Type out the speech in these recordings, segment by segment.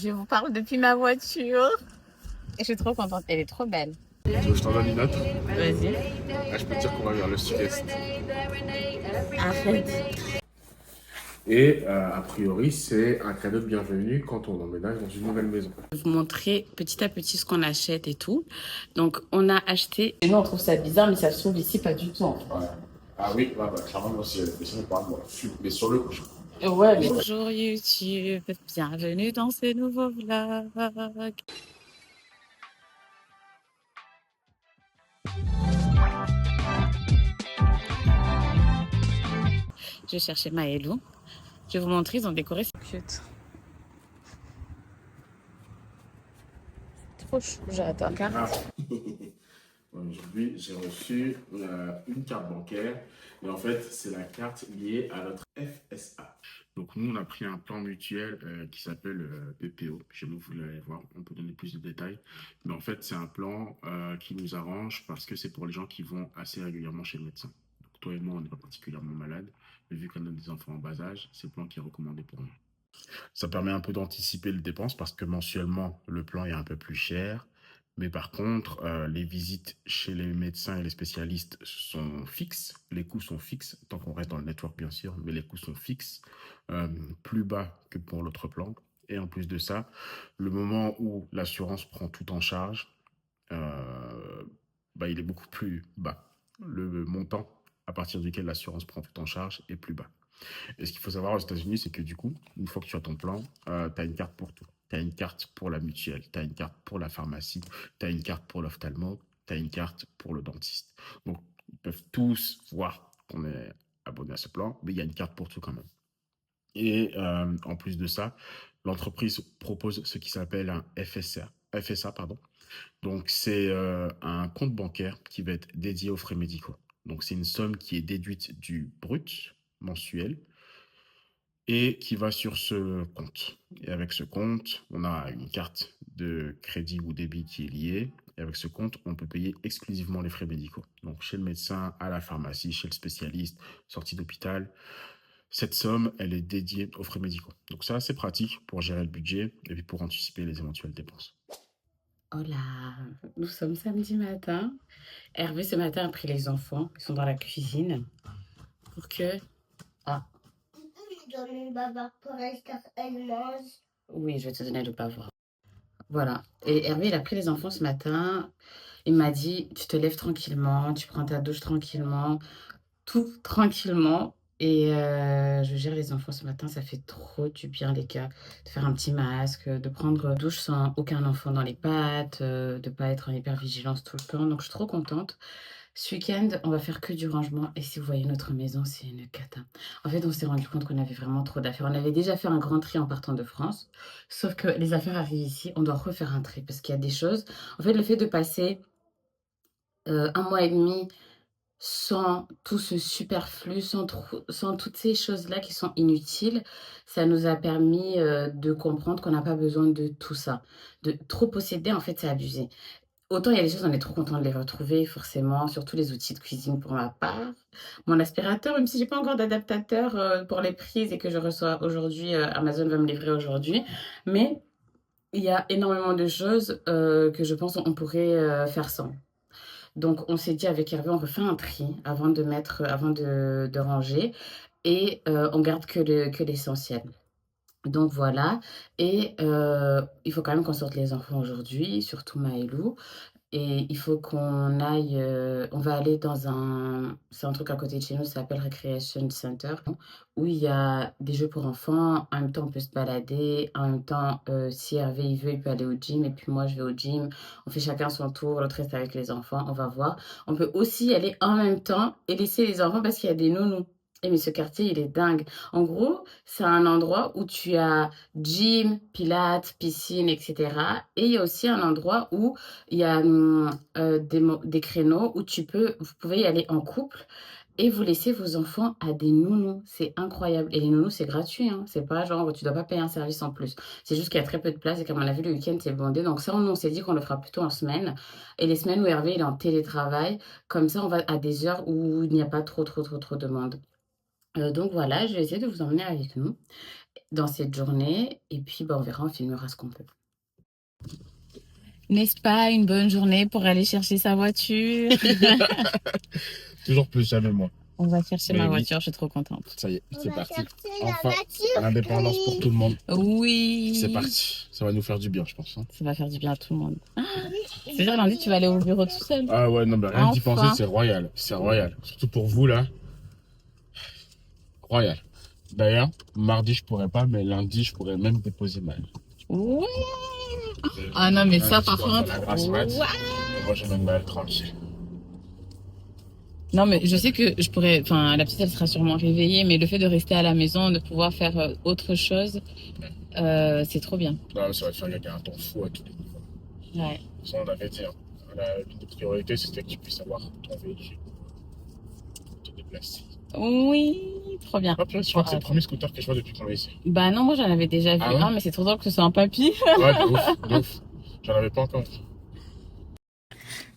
Je vous parle depuis ma voiture. Et je suis trop contente. Elle est trop belle. Tu veux que je t'en donne une autre? Vas-y. Ah, je peux te dire qu'on va vers le sud-est. Arrête. Et a priori, c'est un cadeau de bienvenue quand on emménage dans une nouvelle maison. Je vais vous montrer petit à petit ce qu'on achète et tout. Donc, on a acheté. Et nous, on trouve ça bizarre, mais ça se trouve ici pas du tout. Ouais. Ah oui, ouais, bah, clairement, moi aussi, mais sinon, par moi, mais sur le coup. Ouais, mais... Bonjour YouTube, bienvenue dans ce nouveau vlog. Je cherchais Maëlou. Je vais vous montrer, ils ont décoré. C'est cute. Trop chou. J'attends. Ah. Aujourd'hui, j'ai reçu une carte bancaire. Et en fait, c'est la carte liée à notre FSA. Donc, nous, on a pris un plan mutuel qui s'appelle PPO. Chez nous, vous l'allez voir, on peut donner plus de détails. Mais en fait, c'est un plan qui nous arrange parce que c'est pour les gens qui vont assez régulièrement chez le médecin. Donc, toi et moi, on n'est pas particulièrement malades. Mais vu qu'on a des enfants en bas âge, c'est le plan qui est recommandé pour nous. Ça permet un peu d'anticiper les dépenses parce que mensuellement, le plan est un peu plus cher. Mais par contre, les visites chez les médecins et les spécialistes sont fixes. Les coûts sont fixes, tant qu'on reste dans le network, bien sûr, mais les coûts sont fixes, plus bas que pour l'autre plan. Et en plus de ça, le moment où l'assurance prend tout en charge, bah, il est beaucoup plus bas. Le montant à partir duquel l'assurance prend tout en charge est plus bas. Et ce qu'il faut savoir aux États-Unis, c'est que du coup, une fois que tu as ton plan, tu as une carte pour tout. Tu as une carte pour la mutuelle, tu as une carte pour la pharmacie, tu as une carte pour l'ophtalmo, tu as une carte pour le dentiste. Donc, ils peuvent tous voir qu'on est abonné à ce plan, mais il y a une carte pour tout quand même. Et en plus de ça, l'entreprise propose ce qui s'appelle un FSA, pardon. Donc, c'est un compte bancaire qui va être dédié aux frais médicaux. Donc, c'est une somme qui est déduite du brut mensuel et qui va sur ce compte. Et avec ce compte, on a une carte de crédit ou débit qui est liée. Et avec ce compte, on peut payer exclusivement les frais médicaux. Donc chez le médecin, à la pharmacie, chez le spécialiste, sortie d'hôpital. Cette somme, elle est dédiée aux frais médicaux. Donc ça, c'est pratique pour gérer le budget et puis pour anticiper les éventuelles dépenses. Oh là, nous sommes samedi matin. Hervé, ce matin, a pris les enfants. Ils sont dans la cuisine pour que... Ah, Je donne une baba pour elle mange. oui, je vais te donner le bavoir. Voilà. Et Hervé, il a pris les enfants ce matin. Il m'a dit, tu te lèves tranquillement, tu prends ta douche tranquillement, tout tranquillement. Et je gère les enfants ce matin, ça fait trop du bien, les gars. De faire un petit masque, de prendre douche sans aucun enfant dans les pattes, de ne pas être en hypervigilance tout le temps. Donc, je suis trop contente. Ce week-end, on va faire que du rangement. Et si vous voyez notre maison, c'est une cata. En fait, on s'est rendu compte qu'on avait vraiment trop d'affaires. On avait déjà fait un grand tri en partant de France. Sauf que les affaires arrivent ici, on doit refaire un tri parce qu'il y a des choses. En fait, le fait de passer un mois et demi sans tout ce superflu, sans toutes ces choses-là qui sont inutiles, ça nous a permis de comprendre qu'on n'a pas besoin de tout ça. De trop posséder, en fait, c'est abusé. Autant il y a des choses, on est trop content de les retrouver, forcément, surtout les outils de cuisine pour ma part. Mon aspirateur, même si j'ai pas encore d'adaptateur pour les prises et que je reçois aujourd'hui, Amazon va me livrer aujourd'hui. Mais il y a énormément de choses que je pense on pourrait faire sans. Donc, on s'est dit avec Hervé, on refait un tri avant de mettre, avant de ranger et on garde que l'essentiel. Donc voilà, et il faut quand même qu'on sorte les enfants aujourd'hui, surtout Maëlou. Et il faut qu'on aille, on va aller dans c'est un truc à côté de chez nous, ça s'appelle Recreation Center, où il y a des jeux pour enfants. En même temps, on peut se balader. En même temps, si Hervé il veut, il peut aller au gym. Et puis moi, je vais au gym. On fait chacun son tour. L'autre reste avec les enfants. On va voir. On peut aussi aller en même temps et laisser les enfants parce qu'il y a des nounous. Et mais ce quartier, il est dingue. En gros, c'est un endroit où tu as gym, pilates, piscine, etc. Et il y a aussi un endroit où il y a des créneaux où vous pouvez y aller en couple et vous laissez vos enfants à des nounous. C'est incroyable. Et les nounous, c'est gratuit, hein. C'est pas genre, tu dois pas payer un service en plus. C'est juste qu'il y a très peu de place et comme on a vu, le week-end, c'est bondé. Donc ça, on s'est dit qu'on le fera plutôt en semaine. Et les semaines où Hervé, il est en télétravail, comme ça, on va à des heures où il n'y a pas trop de monde. Donc voilà, je vais essayer de vous emmener avec nous. dans cette journée et puis, bah, on verra, on filmera ce qu'on peut. N'est-ce pas une bonne journée pour aller chercher sa voiture? Toujours plus, jamais moins. On va chercher Mais ma oui. voiture, je suis trop contente. Ça y est, On c'est va parti. chercher la Enfin, voiture l'indépendance pour tout le monde. Oui. C'est parti. Ça va nous faire du bien, je pense. Hein. Ça va faire du bien à tout le monde. C'est-à-dire, lundi, tu vas aller au bureau tout seul? Ah ouais, non, mais rien d'y Enfin. penser, c'est royal. C'est royal. Surtout pour vous, là. Royal. D'ailleurs, mardi, je pourrais pas, mais lundi, je pourrais même déposer ma. Ouais. Ah non, mais ça, Lundi, par je pourrais contre. faire la grasse mat. Ouais. Et moi, je vais me tranquille. Non, mais je sais que je pourrais. Enfin, la petite, elle sera sûrement réveillée, mais le fait de rester à la maison, de pouvoir faire autre chose, c'est trop bien. Non, ça va te faire gagner un temps fou à tous les niveaux. Ouais. Ça, on avait dit. Hein. L'une des priorités, c'était que tu puisses avoir ton véhicule. Te déplacer. Oui, trop bien. Hop, je crois que c'est le premier scooter que je vois depuis qu'on est ici. Bah non, moi j'en avais déjà vu Ah ouais un, mais c'est trop drôle que ce soit un papy. Ouais, de ouf, de ouf. J'en avais pas encore vu.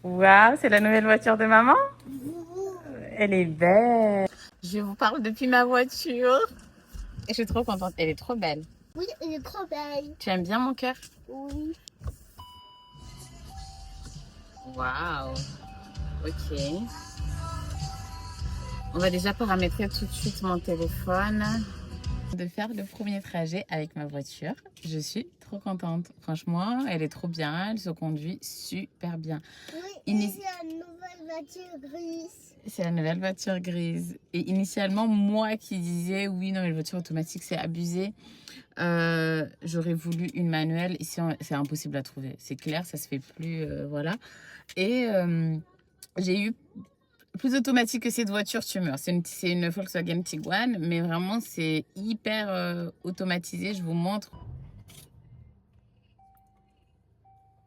Waouh, c'est la nouvelle voiture de maman? Elle est belle. Je vous parle depuis ma voiture. Et je suis trop contente. Elle est trop belle. Oui, elle est trop belle. Tu aimes bien mon cœur? Oui. Waouh. Ok. On va déjà paramétrer tout de suite mon téléphone. De faire le premier trajet avec ma voiture. Je suis trop contente. Franchement, elle est trop bien. Elle se conduit super bien. Oui, et c'est la nouvelle voiture grise. C'est la nouvelle voiture grise. Et initialement, moi qui disais oui, non, mais la voiture automatique, c'est abusé. J'aurais voulu une manuelle. Ici, c'est impossible à trouver. C'est clair, ça se fait plus. Voilà. Et j'ai eu plus automatique que cette voiture, tu meurs. C'est une Volkswagen Tiguan, mais vraiment, c'est hyper automatisé. Je vous montre.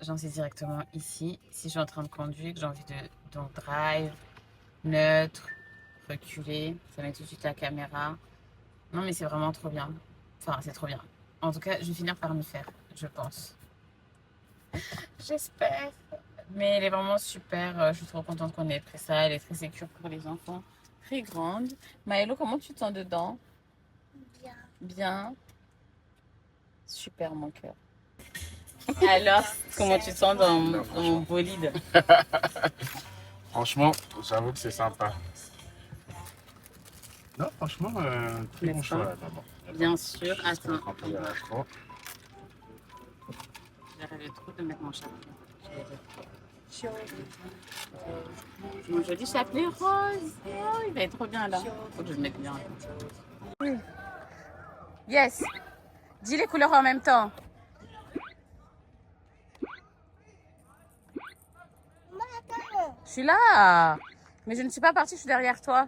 J'en sais directement ici. Si je suis en train de conduire, que j'ai envie de donc drive, neutre, reculer, ça met tout de suite la caméra. Non, mais c'est vraiment trop bien. Enfin, c'est trop bien. En tout cas, je vais finir par m'y faire, je pense. J'espère. Mais elle est vraiment super. Je suis trop contente qu'on ait pris ça. Elle est très sécure pour les enfants. Très grande. Maëlo, comment tu te sens dedans? Bien. Bien. Super, mon cœur. Alors, comment tu te sens dans mon bolide? Franchement, j'avoue que c'est sympa. Non, franchement, très bon N'est-ce choix pas? là d'abord. Bien sûr. Attends. Rempli à la croix. J'arrivais trop de mettre mon chapeau. Mon joli chapelet rose. Oh, il va être trop bien là. Faut que je le mette bien. Yes. Dis les couleurs en même temps. Je suis là. Mais je ne suis pas partie, je suis derrière toi.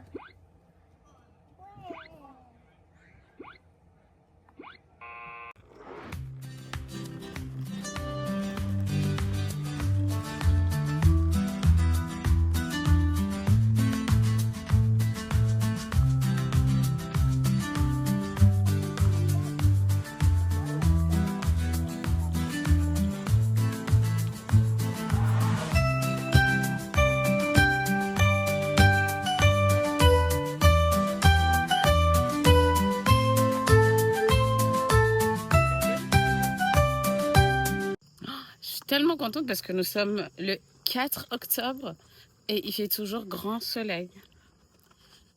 Je suis tellement contente parce que nous sommes le 4 octobre et il fait toujours grand soleil.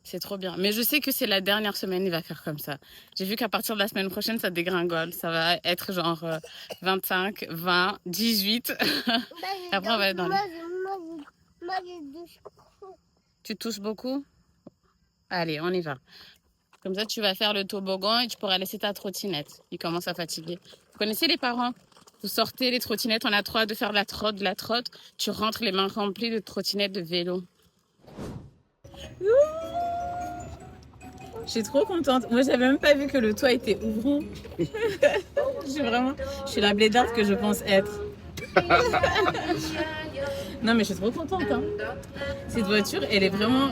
C'est trop bien. Mais je sais que c'est la dernière semaine, il va faire comme ça. J'ai vu qu'à partir de la semaine prochaine, ça dégringole. Ça va être genre 25, 20, 18. Après, on va être dans le... Moi, je douche beaucoup. Tu touches beaucoup? Allez, on y va. Comme ça, tu vas faire le toboggan et tu pourras laisser ta trottinette. Il commence à fatiguer. Vous connaissez les parents? Vous sortez les trottinettes, on a trop hâte de faire de la trotte. Tu rentres les mains remplies de trottinettes de vélo. Je suis trop contente. Moi, j'avais même pas vu que le toit était ouvrant. Je suis la blédarde que je pense être. Non, mais je suis trop contente. Hein. Cette voiture, elle est vraiment...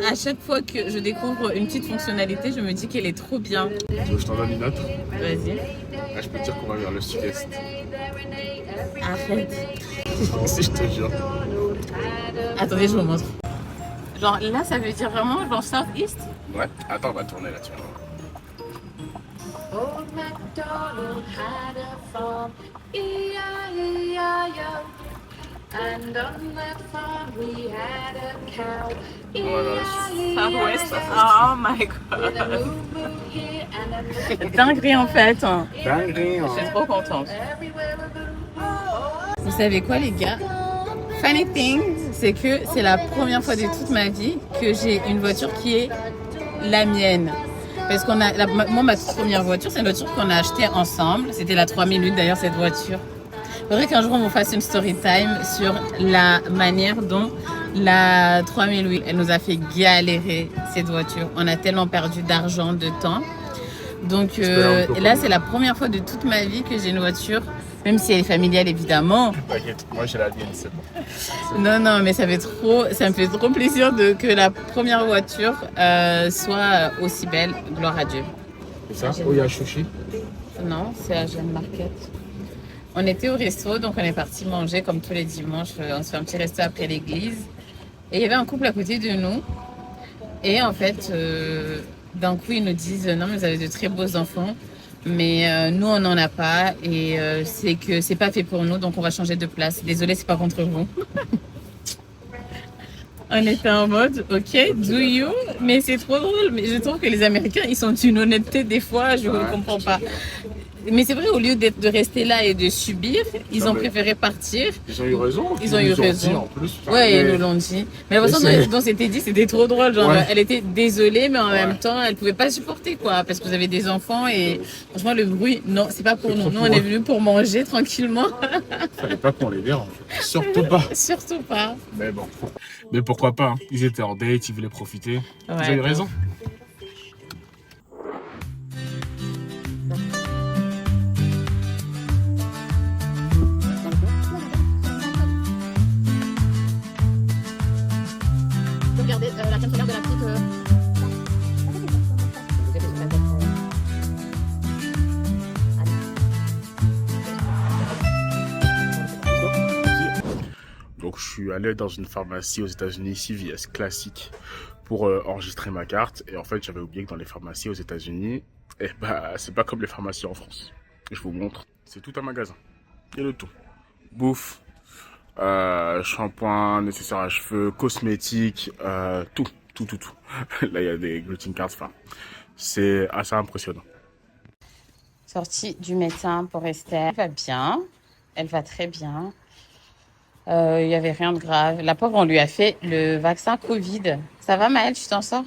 À chaque fois que je découvre une petite fonctionnalité, je me dis qu'elle est trop bien. Tu veux que je t'en donne une autre? Vas-y. Ah, je peux te dire qu'on va vers le sud-est. Arrête. Si je te jure. Attendez, je vous montre. Genre là, ça veut dire vraiment genre south-east? Ouais, attends, on va tourner là, tu vas voir. Old MacDonald had a farm, E-I-E-I-O. And on that farm we had a cow, Southwest. E-I-E-I-O. Oh my With a god. moo-moo here and a moo-moo Dinguerie en fait. Hein. Dinguerie, hein. Je suis trop contente. everywhere a boo-boo. Vous savez quoi les gars? Funny thing, c'est que c'est la première fois de toute ma vie que j'ai une voiture qui est la mienne. Parce qu'on a, moi ma toute première voiture, c'est une voiture qu'on a achetée ensemble. C'était la 3008 d'ailleurs cette voiture. Il faudrait qu'un jour on vous fasse une story time sur la manière dont la 3008, elle nous a fait galérer cette voiture. On a tellement perdu d'argent, de temps. Donc là c'est la première fois de toute ma vie que j'ai une voiture. Même si elle est familiale, évidemment. T'inquiète, moi j'ai la mienne, c'est bon. Non, mais ça me fait trop plaisir que la première voiture soit aussi belle. Gloire à Dieu. C'est ça? Oh, il y a Chouchi. Non, c'est à Jeanne Market. On était au resto, donc on est parti manger comme tous les dimanches. On se fait un petit resto après l'église. Et il y avait un couple à côté de nous. Et en fait, d'un coup, ils nous disent non, mais vous avez de très beaux enfants. Mais nous, on n'en a pas. Et c'est que c'est pas fait pour nous, donc on va changer de place. Désolée, c'est pas contre vous. On était en mode, ok, do you? Mais c'est trop drôle. Mais je trouve que les Américains, ils sont d'une honnêteté des fois, je ne comprends pas. Mais c'est vrai, au lieu de rester là et de subir, ils ont préféré partir. Ils ont eu raison. Ils ont eu raison. En plus. Enfin, Ouais, ils nous l'ont dit. Mais la façon dont c'était dit, c'était trop drôle. Genre, elle était désolée, mais en même temps, elle pouvait pas supporter, quoi. Parce que vous avez des enfants et franchement, le bruit, non, c'est pas pour nous. Nous, on est venus pour manger tranquillement. Fallait pas qu'on les dérange. Surtout pas. Surtout pas. Mais bon. Mais pourquoi pas, hein. Ils étaient en date, ils voulaient profiter. Ils ont eu raison. Regardez la crème solaire de la petite. Donc je suis allé dans une pharmacie aux États-Unis, CVS classique, pour enregistrer ma carte. Et en fait, j'avais oublié que dans les pharmacies aux États-Unis, c'est pas comme les pharmacies en France. Je vous montre, c'est tout un magasin. Il y a de tout. Bouffe, shampoing, nécessaires à cheveux, cosmétiques, tout. Là, il y a des greeting cards. Enfin, c'est assez impressionnant. Sortie du médecin pour Esther. Elle va bien. Elle va très bien. Il n'y avait rien de grave. La pauvre, on lui a fait le vaccin Covid. Ça va, Maëlle, tu t'en sors?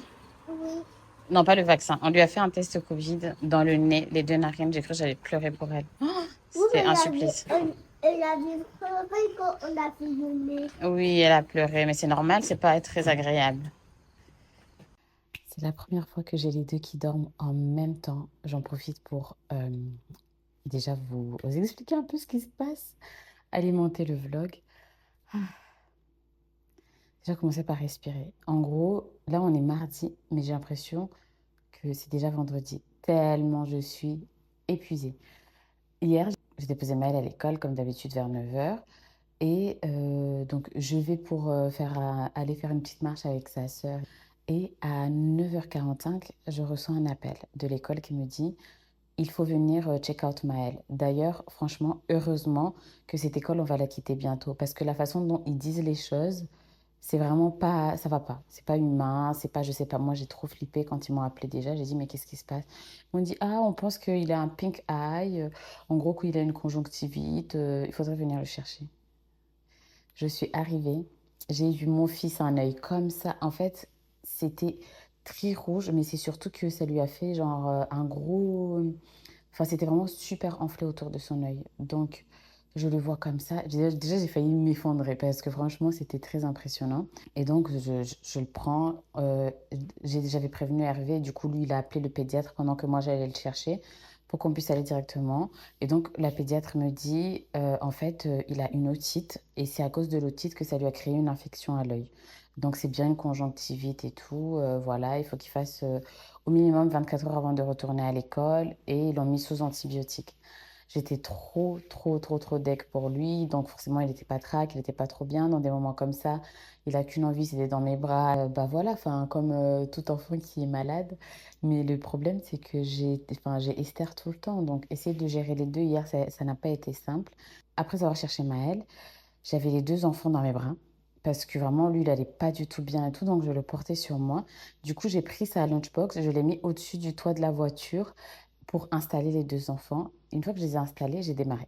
Oui. Non, pas le vaccin. On lui a fait un test Covid dans le nez, les 2 narines. J'ai cru que j'allais pleurer pour elle. Oh, c'était un supplice. Elle a dû pleurer quand on a fait le nez. Oui, elle a pleuré, mais c'est normal, c'est pas très agréable. C'est la première fois que j'ai les deux qui dorment en même temps. J'en profite pour déjà vous expliquer un peu ce qui se passe, alimenter le vlog. Déjà commencer par respirer. En gros, là on est mardi, mais j'ai l'impression que c'est déjà vendredi. Tellement je suis épuisée. Hier, j'ai déposé Maëlle à l'école comme d'habitude vers 9h. Et donc je vais pour aller faire une petite marche avec sa sœur. Et à 9h45, je reçois un appel de l'école qui me dit il faut venir check out Maëlle. D'ailleurs, franchement, heureusement que cette école, on va la quitter bientôt. Parce que la façon dont ils disent les choses, c'est vraiment pas, ça va pas. C'est pas humain, c'est pas, je sais pas. Moi, j'ai trop flippé quand ils m'ont appelé déjà. J'ai dit, mais qu'est-ce qui se passe? Ils m'ont dit, ah, on pense qu'il a un pink eye. En gros, qu'il a une conjonctivite. Il faudrait venir le chercher. Je suis arrivée. J'ai vu mon fils un œil comme ça. En fait, c'était très rouge, mais c'est surtout que ça lui a fait genre un gros... Enfin, c'était vraiment super enflé autour de son œil. Donc, je le vois comme ça. Déjà, j'ai failli m'effondrer parce que franchement, c'était très impressionnant. Et donc, je le prends. J'avais prévenu Hervé. Du coup, lui, il a appelé le pédiatre pendant que moi, j'allais le chercher pour qu'on puisse aller directement. Et donc, la pédiatre me dit, en fait, il a une otite et c'est à cause de l'otite que ça lui a créé une infection à l'œil. Donc, c'est bien une conjonctivite et tout. Voilà, il faut qu'il fasse au minimum 24 heures avant de retourner à l'école et ils l'ont mis sous antibiotiques. J'étais trop, trop, trop, trop deg pour lui. Donc forcément, il était pas trac, il était pas trop bien dans des moments comme ça. Il a qu'une envie, c'est d'être dans mes bras. Bah voilà, enfin, comme tout enfant qui est malade. Mais le problème, c'est que j'ai Esther tout le temps. Donc essayer de gérer les deux hier, ça n'a pas été simple. Après avoir cherché Maël, j'avais les deux enfants dans mes bras. Parce que vraiment, lui, il allait pas du tout bien et tout, donc je le portais sur moi. Du coup, j'ai pris sa lunchbox, je l'ai mis au-dessus du toit de la voiture pour installer les deux enfants. Une fois que je les ai installés, j'ai démarré.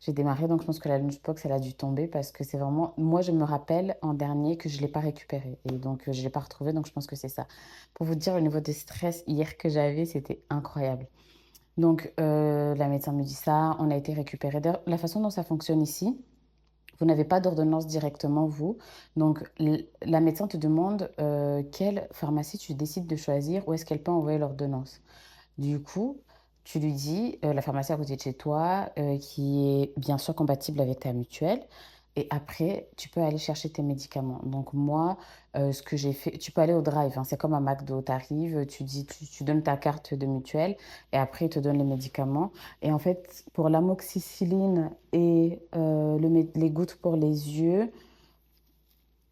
J'ai démarré, donc je pense que la lunchbox, elle a dû tomber parce que c'est vraiment... Moi, je me rappelle en dernier que je ne l'ai pas récupérée. Et donc, je ne l'ai pas retrouvée, donc je pense que c'est ça. Pour vous dire, le niveau de stress hier que j'avais, c'était incroyable. Donc, la médecin me dit ça, on a été récupéré. D'ailleurs, la façon dont ça fonctionne ici, vous n'avez pas d'ordonnance directement, vous. Donc, la médecin te demande quelle pharmacie tu décides de choisir, où est-ce qu'elle peut envoyer l'ordonnance. Du coup, tu lui dis la pharmacie à côté de chez toi, qui est bien sûr compatible avec ta mutuelle. Et après, tu peux aller chercher tes médicaments. Donc moi, ce que j'ai fait, tu peux aller au drive, hein, c'est comme un McDo. Tu arrives, tu donnes ta carte de mutuelle et après, ils te donnent les médicaments. Et en fait, pour l'amoxicilline et les gouttes pour les yeux,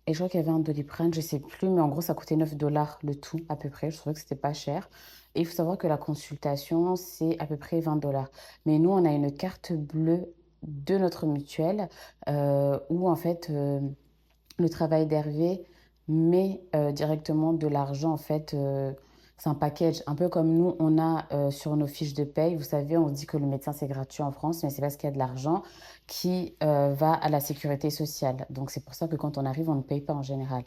et je crois qu'il y avait un Doliprane, je sais plus, mais en gros, ça coûtait 9 $ le tout, à peu près. Je trouvais que c'était pas cher. Et il faut savoir que la consultation, c'est à peu près 20 $. Mais nous, on a une carte bleue de notre mutuelle où, en fait, le travail d'Hervé met directement de l'argent, en fait. C'est un package, un peu comme nous, on a sur nos fiches de paye. Vous savez, on se dit que le médecin, c'est gratuit en France, mais c'est parce qu'il y a de l'argent qui va à la sécurité sociale. Donc, c'est pour ça que quand on arrive, on ne paye pas en général.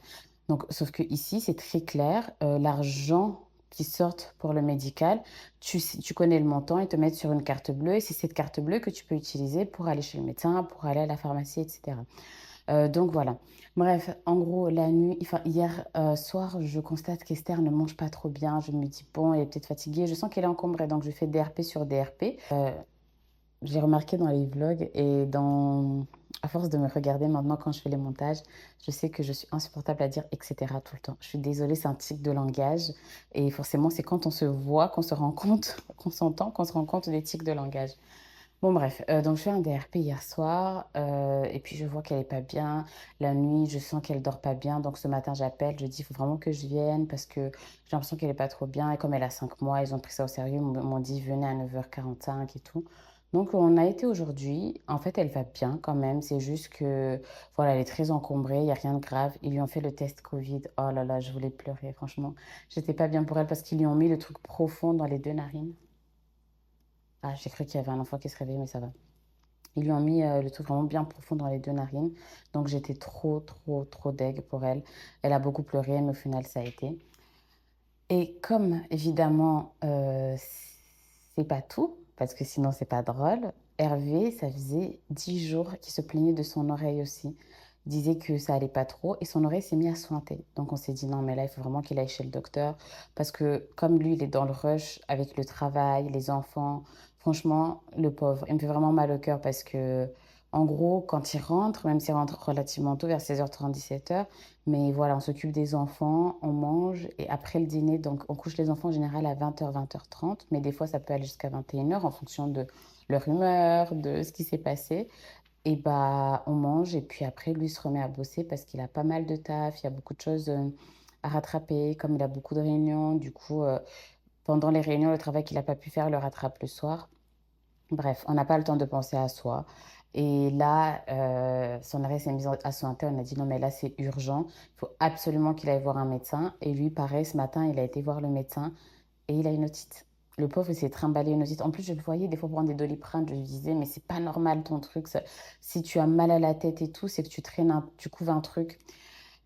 Donc, sauf que ici, c'est très clair. L'argent qui sort pour le médical, tu connais le montant, ils te mettent sur une carte bleue et c'est cette carte bleue que tu peux utiliser pour aller chez le médecin, pour aller à la pharmacie, etc. Donc voilà. Bref, en gros, la nuit, enfin hier soir, je constate qu'Esther ne mange pas trop bien. Je me dis, bon, elle est peut-être fatiguée. Je sens qu'elle est encombrée, donc je fais DRP sur DRP. J'ai remarqué dans les vlogs et à force de me regarder maintenant quand je fais les montages, je sais que je suis insupportable à dire etc. tout le temps. Je suis désolée, c'est un tic de langage. Et forcément, c'est quand on se voit qu'on se rend compte, qu'on s'entend, qu'on se rend compte des tics de langage. Bon, bref, donc je fais un DRP hier soir et puis je vois qu'elle est pas bien. La nuit, je sens qu'elle dort pas bien. Donc ce matin, j'appelle, je dis, il faut vraiment que je vienne parce que j'ai l'impression qu'elle est pas trop bien. Et comme elle a 5 mois, ils ont pris ça au sérieux, m'ont dit, venez à 9h45 et tout. Donc on a été aujourd'hui. En fait, elle va bien quand même. C'est juste que, voilà, elle est très encombrée, il n'y a rien de grave. Ils lui ont fait le test Covid. Oh là là, je voulais pleurer, franchement. J'étais pas bien pour elle parce qu'ils lui ont mis le truc profond dans les deux narines. Ah, j'ai cru qu'il y avait un enfant qui se réveillait, mais ça va. Ils lui ont mis le truc vraiment bien profond dans les deux narines. Donc j'étais trop, trop, trop deg pour elle. Elle a beaucoup pleuré, mais au final, ça a été. Et comme évidemment, c'est pas tout, parce que sinon c'est pas drôle, Hervé, ça faisait 10 jours qu'il se plaignait de son oreille aussi. Il disait que ça allait pas trop et son oreille s'est mise à sointer. Donc on s'est dit non, mais là il faut vraiment qu'il aille chez le docteur parce que comme lui il est dans le rush avec le travail, les enfants, franchement, le pauvre, il me fait vraiment mal au cœur parce que en gros, quand il rentre, même s'il rentre relativement tôt, vers 16h30, 17h, mais voilà, on s'occupe des enfants, on mange et après le dîner, donc on couche les enfants en général à 20h, 20h30, mais des fois ça peut aller jusqu'à 21h en fonction de leur humeur, de ce qui s'est passé. Et bah on mange et puis après lui se remet à bosser parce qu'il a pas mal de taf, il y a beaucoup de choses à rattraper, comme il a beaucoup de réunions, du coup pendant les réunions, le travail qu'il n'a pas pu faire, il le rattrape le soir. Bref, on n'a pas le temps de penser à soi. Et là, son arrêt s'est mis à sointer. On a dit non, mais là, c'est urgent. Il faut absolument qu'il aille voir un médecin. Et lui, pareil, ce matin, il a été voir le médecin et il a une otite. Le pauvre, il s'est trimballé une otite. En plus, je le voyais des fois prendre des Doliprane. Je lui disais, mais c'est pas normal ton truc. Si tu as mal à la tête et tout, c'est que tu traînes, tu couves un truc.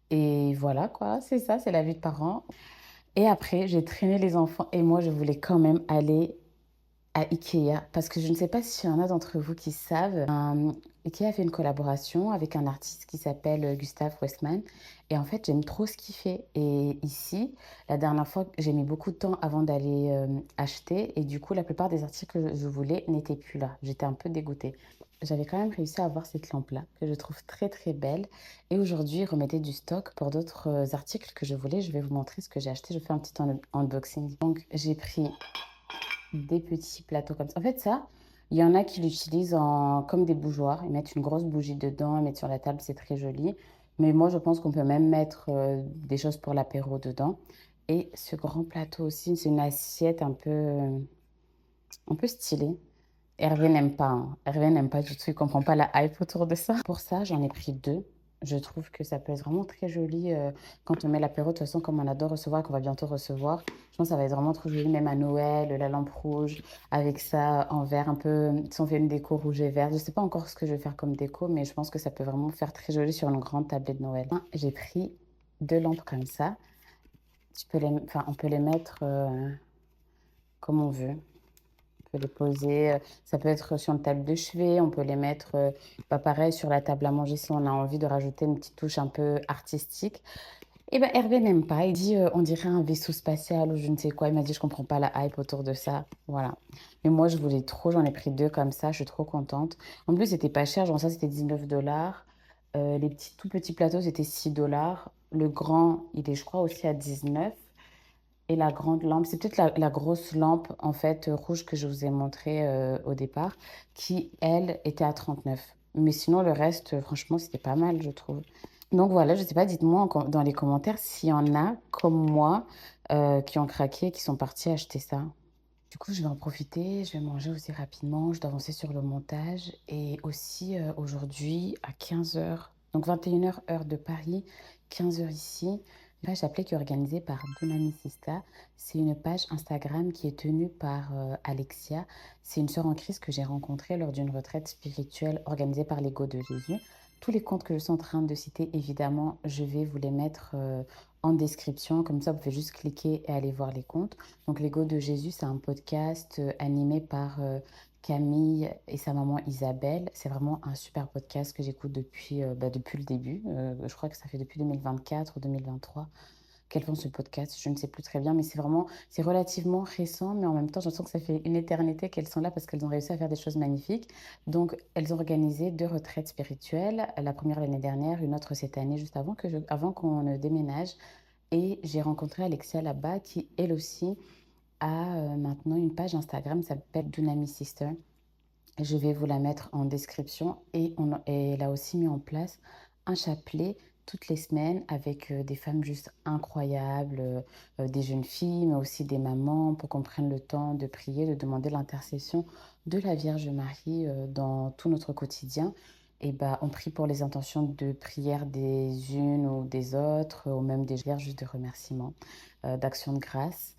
Et voilà, quoi, c'est ça, c'est la vie de parents. Et après, j'ai traîné les enfants et moi, je voulais quand même aller à Ikea, parce que je ne sais pas s'il y en a d'entre vous qui savent, Ikea a fait une collaboration avec un artiste qui s'appelle Gustav Westman. Et en fait, j'aime trop ce qu'il fait. Et ici, la dernière fois, j'ai mis beaucoup de temps avant d'aller acheter. Et du coup, la plupart des articles que je voulais n'étaient plus là. J'étais un peu dégoûtée. J'avais quand même réussi à avoir cette lampe-là, que je trouve très très belle. Et aujourd'hui, ils remettaient du stock pour d'autres articles que je voulais. Je vais vous montrer ce que j'ai acheté. Je fais un petit unboxing. Donc, j'ai pris des petits plateaux comme ça. En fait, ça, Il y en a qui l'utilisent comme des bougeoirs. Ils mettent une grosse bougie dedans, ils mettent sur la table, c'est très joli. Mais moi, je pense qu'on peut même mettre des choses pour l'apéro dedans. Et ce grand plateau aussi, c'est une assiette un peu stylée. Hervé n'aime pas, hein. Hervé n'aime pas du tout, il comprend pas la hype autour de ça. Pour ça, j'en ai pris deux. Je trouve que ça peut être vraiment très joli quand on met l'apéro. De toute façon, comme on adore recevoir et qu'on va bientôt recevoir, je pense que ça va être vraiment trop joli, même à Noël, la lampe rouge, avec ça en vert, un peu, si on fait une déco rouge et vert. Je sais pas encore ce que je vais faire comme déco, mais je pense que ça peut vraiment faire très joli sur une grande tablée de Noël. J'ai pris deux lampes comme ça. Enfin, on peut les mettre comme on veut. On peut les poser, ça peut être sur une table de chevet, on peut les mettre, pas pareil, sur la table à manger si on a envie de rajouter une petite touche un peu artistique. Et ben Hervé n'aime pas, il dit on dirait un vaisseau spatial ou je ne sais quoi. Il m'a dit je comprends pas la hype autour de ça. Voilà. Mais moi je voulais trop, j'en ai pris deux comme ça, je suis trop contente. En plus c'était pas cher, genre ça c'était 19 $. Les petits, tout petits plateaux c'était 6 $. Le grand, il est je crois aussi à 19. Et la grande lampe, c'est peut-être la grosse lampe en fait rouge que je vous ai montré au départ, qui elle était à 39. Mais sinon le reste, franchement, c'était pas mal, je trouve. Donc voilà, je sais pas, dites-moi dans les commentaires s'il y en a comme moi qui ont craqué, qui sont partis acheter ça. Du coup, je vais en profiter, je vais manger aussi rapidement, je dois avancer sur le montage. Et aussi aujourd'hui à 15 h, donc 21 h heure de Paris, 15 h ici, une page appelée qui est organisée par Bonami Sista. C'est une page Instagram qui est tenue par Alexia. C'est une sœur en crise que j'ai rencontrée lors d'une retraite spirituelle organisée par l'Ego de Jésus. Tous les comptes que je suis en train de citer, évidemment, je vais vous les mettre en description. Comme ça, vous pouvez juste cliquer et aller voir les comptes. Donc, l'Ego de Jésus, c'est un podcast animé par Camille et sa maman Isabelle. C'est vraiment un super podcast que j'écoute depuis le début. Je crois que ça fait depuis 2024 ou 2023 qu'elles font ce podcast. Je ne sais plus très bien, mais c'est relativement récent, mais en même temps, je sens que ça fait une éternité qu'elles sont là parce qu'elles ont réussi à faire des choses magnifiques. Donc, elles ont organisé deux retraites spirituelles. La première l'année dernière, une autre cette année, juste avant qu'on ne déménage. Et j'ai rencontré Alexia là-bas qui, elle aussi, a maintenant une page Instagram qui s'appelle Dunami Sister. Je vais vous la mettre en description. Et elle a aussi mis en place un chapelet toutes les semaines avec des femmes juste incroyables, des jeunes filles, mais aussi des mamans, pour qu'on prenne le temps de prier, de demander l'intercession de la Vierge Marie dans tout notre quotidien. Et bah, on prie pour les intentions de prière des unes ou des autres, ou même des vierges de remerciement, d'action de grâce.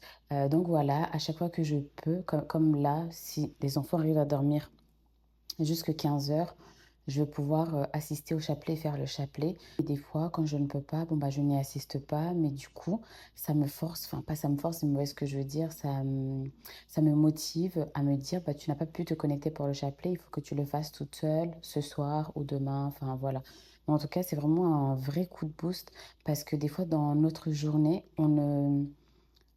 Donc voilà, à chaque fois que je peux, comme là, si les enfants arrivent à dormir jusque 15 heures, je vais pouvoir assister au chapelet et faire le chapelet. Et des fois, quand je ne peux pas, bon, bah, je n'y assiste pas, mais du coup, ça me force, enfin, pas ça me force, mais ce que je veux dire, ça me motive à me dire, bah, tu n'as pas pu te connecter pour le chapelet, il faut que tu le fasses toute seule ce soir ou demain, enfin, voilà. Mais en tout cas, c'est vraiment un vrai coup de boost parce que des fois, dans notre journée, on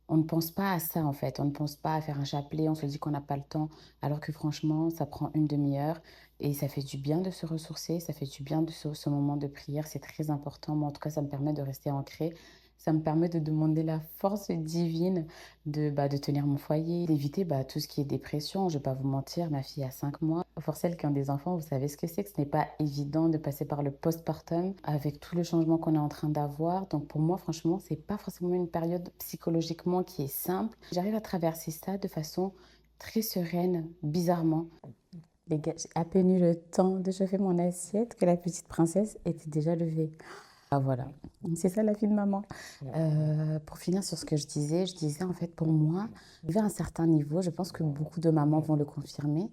ne pense pas à ça en fait, on ne pense pas à faire un chapelet, on se dit qu'on n'a pas le temps, alors que franchement, ça prend une demi-heure et ça fait du bien de se ressourcer, ça fait du bien de ce moment de prière, c'est très important. Moi, en tout cas, ça me permet de rester ancrée, ça me permet de demander la force divine de tenir mon foyer, d'éviter tout ce qui est dépression. Je ne vais pas vous mentir, ma fille a 5 mois. Pour celles qui ont des enfants, vous savez ce que c'est, que ce n'est pas évident de passer par le postpartum avec tout le changement qu'on est en train d'avoir. Donc pour moi, franchement, c'est pas forcément une période psychologiquement qui est simple. J'arrive à traverser ça de façon très sereine, bizarrement. Les gars, j'ai à peine eu le temps de chauffer mon assiette que la petite princesse était déjà levée. Ah voilà, c'est ça la vie de maman. Pour finir sur ce que je disais en fait pour moi, vers un certain niveau, je pense que beaucoup de mamans vont le confirmer,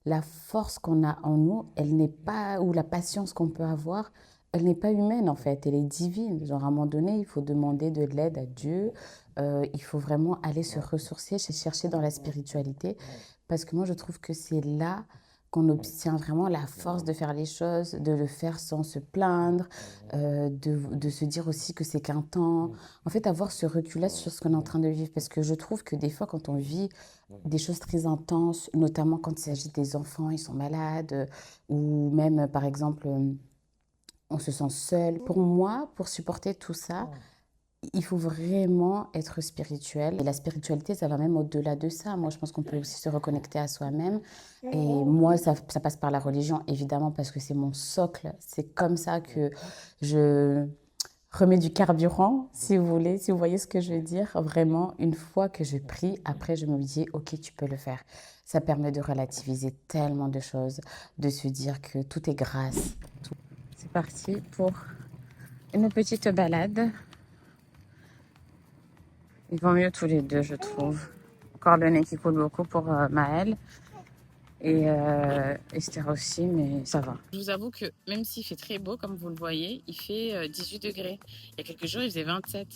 la force qu'on a en nous, elle n'est pas, ou la patience qu'on peut avoir, elle n'est pas humaine en fait, elle est divine. Genre à un moment donné, il faut demander de l'aide à Dieu, il faut vraiment aller se ressourcer, chercher dans la spiritualité, parce que moi je trouve que c'est là qu'on obtient vraiment la force de faire les choses, de le faire sans se plaindre, de se dire aussi que c'est qu'un temps. En fait, avoir ce recul-là sur ce qu'on est en train de vivre, parce que je trouve que des fois, quand on vit des choses très intenses, notamment quand il s'agit des enfants, ils sont malades, ou même, par exemple, on se sent seul. Pour moi, pour supporter tout ça, il faut vraiment être spirituel. Et la spiritualité, ça va même au-delà de ça. Moi, je pense qu'on peut aussi se reconnecter à soi-même. Et moi, ça passe par la religion, évidemment, parce que c'est mon socle. C'est comme ça que je remets du carburant, si vous voulez, si vous voyez ce que je veux dire. Vraiment, une fois que je prie, après, je me dis, OK, tu peux le faire. Ça permet de relativiser tellement de choses, de se dire que tout est grâce. C'est parti pour une petite balade. Ils vont mieux tous les deux, je trouve. Encore le nez qui coule beaucoup pour Maëlle et Esther aussi, mais ça va. Je vous avoue que même s'il fait très beau, comme vous le voyez, il fait 18 degrés. Il y a quelques jours, il faisait 27.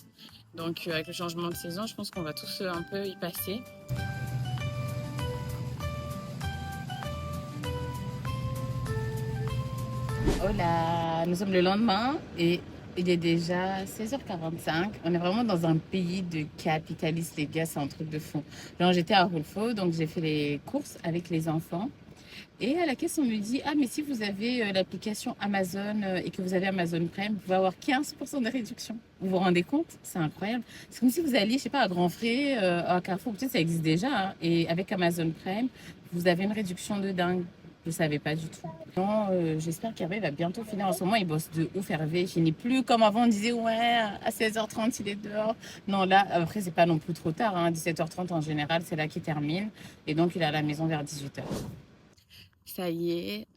Donc avec le changement de saison, je pense qu'on va tous un peu y passer. Hola, nous sommes le lendemain et il est déjà 16h45. On est vraiment dans un pays de capitalistes, les gars, c'est un truc de fou. Genre, j'étais à Rolfo, donc j'ai fait les courses avec les enfants. Et à la caisse, on me dit, ah, mais si vous avez l'application Amazon et que vous avez Amazon Prime, vous pouvez avoir 15% de réduction. Vous vous rendez compte? C'est incroyable. C'est comme si vous alliez, je sais pas, à Grand Frais, à Carrefour, peut-être ça existe déjà, hein, et avec Amazon Prime, vous avez une réduction de dingue. Je ne savais pas du tout. Non, j'espère qu'Hervé va bientôt finir. En ce moment, il bosse de ouf, Hervé. Il finit plus comme avant. On disait, ouais, à 16h30, il est dehors. Non, là, après, c'est pas non plus trop tard. Hein. 17h30, en général, c'est là qu'il termine. Et donc, il est à la maison vers 18h. Ça y est.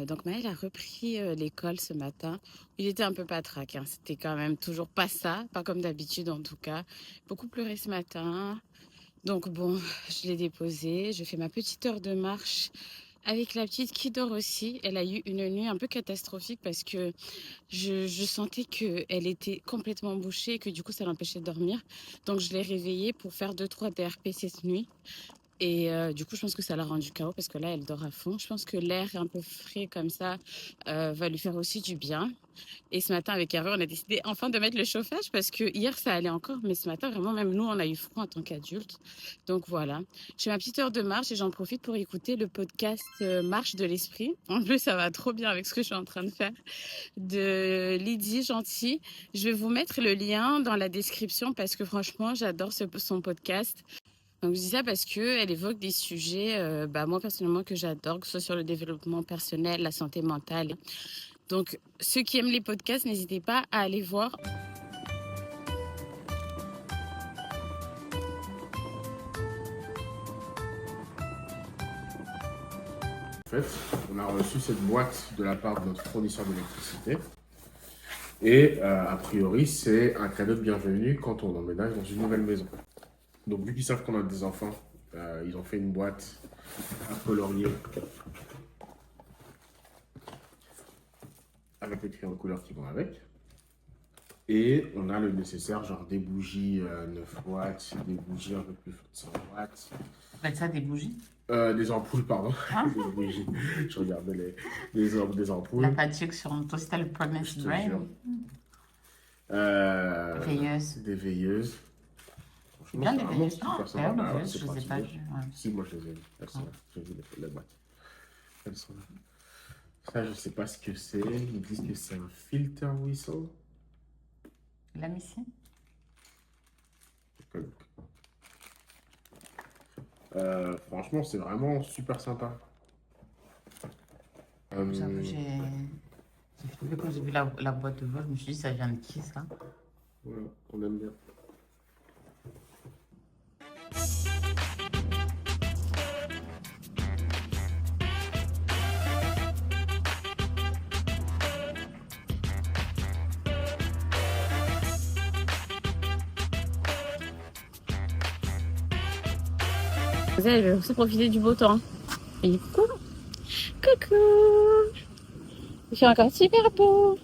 Donc, Maëlle a repris l'école ce matin. Il était un peu patraque. Hein. C'était quand même toujours pas ça. Pas comme d'habitude, en tout cas. Beaucoup pleuré ce matin. Donc, bon, je l'ai déposé. Je fais ma petite heure de marche avec la petite qui dort aussi. Elle a eu une nuit un peu catastrophique parce que je sentais qu'elle était complètement bouchée et que du coup ça l'empêchait de dormir. Donc je l'ai réveillée pour faire 2-3 DRP cette nuit. Et du coup, je pense que ça l'a rendu KO parce que là, elle dort à fond. Je pense que l'air un peu frais comme ça va lui faire aussi du bien. Et ce matin, avec Hervé, on a décidé enfin de mettre le chauffage parce que hier, ça allait encore. Mais ce matin, vraiment, même nous, on a eu froid en tant qu'adultes. Donc voilà. J'ai ma petite heure de marche et j'en profite pour écouter le podcast Marche de l'Esprit. En plus, ça va trop bien avec ce que je suis en train de faire. De Lydie Gentil. Je vais vous mettre le lien dans la description parce que franchement, j'adore son podcast. Donc je dis ça parce qu'elle évoque des sujets, moi personnellement, que j'adore, que ce soit sur le développement personnel, la santé mentale. Donc ceux qui aiment les podcasts, n'hésitez pas à aller voir. En fait, on a reçu cette boîte de la part de notre fournisseur d'électricité. Et a priori, c'est un cadeau de bienvenue quand on emménage dans une nouvelle maison. Donc, vu qu'ils savent qu'on a des enfants, ils ont fait une boîte à colorier avec les crayons de couleur qui vont avec. Et on a le nécessaire, genre des bougies 9 watts, des bougies un peu plus fortes, 100 watts. Vous faites ça des bougies? Des ampoules, pardon. Ah. Des bougies. Je regardais des ampoules. La fatigue sur un toastal Promise Brain. Veilleuse. Des veilleuses. C'est bien des veilleuses. Non, Je ne les ai pas vues. Ouais. Si, moi je les ai vues. Elles sont là. J'ai vu les boîtes. Elles sont là. Ça, je ne sais pas ce que c'est. Ils disent que c'est un filter whistle. La ici. Franchement, c'est vraiment super sympa. J'avoue, quand j'ai vu la boîte de vol, je me suis dit, ça vient de qui ça? Voilà, on aime bien. Je vais aussi profiter du beau temps. Et coucou. Coucou. Il fait encore super beau.